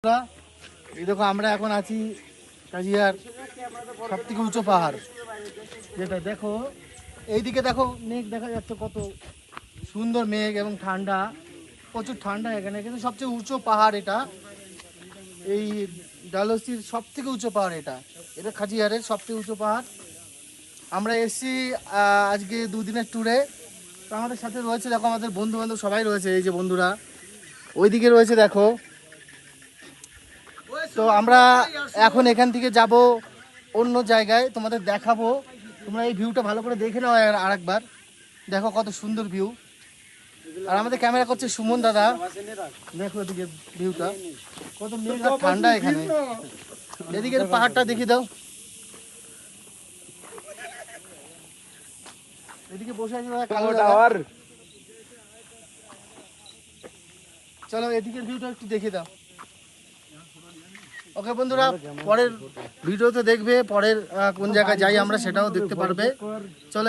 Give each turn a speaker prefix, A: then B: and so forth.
A: এই দেখো আমরা এখন আছি কাজিয়ার সব থেকে উঁচু পাহাড়, যেটা দেখো এইদিকে দেখো মেঘ দেখা যাচ্ছে, কত সুন্দর মেঘ এবং ঠান্ডা, প্রচুর ঠান্ডা এখানে। কিন্তু সবচেয়ে উঁচু পাহাড় এটা, এই ডালহৌসির সব থেকে উঁচু পাহাড় এটা, এটা খাজিয়ারের সবচেয়ে উঁচু পাহাড়। আমরা এসছি আজকে দুদিনের ট্যুরে। তো আমাদের সাথে রয়েছে দেখো আমাদের বন্ধু বান্ধব সবাই রয়েছে, এই যে বন্ধুরা ওইদিকে রয়েছে দেখো। তো আমরা এখন এখান থেকে যাব অন্য জায়গায়, তোমাদের দেখাবো। তোমরা এই ভিউটা ভালো করে দেখে নাও আর একবার, দেখো কত সুন্দর ভিউ। আর আমাদের ক্যামেরা করছে সুমন দাদা, দেখো এদিকে ভিউটা কত মেঘ আর ঠান্ডা এখানে। এদিকে পাহাড়টা দেখিয়ে দাও, এদিকে বসে আছে কালো টাওয়ার। চলো এদিকের ভিউটা একটু দেখে দাও। ওকে বন্ধুরা, পরের ভিডিওতে দেখবে, পরের কোন জায়গায় যাই আমরা সেটাও দেখতে পারবে। চলো।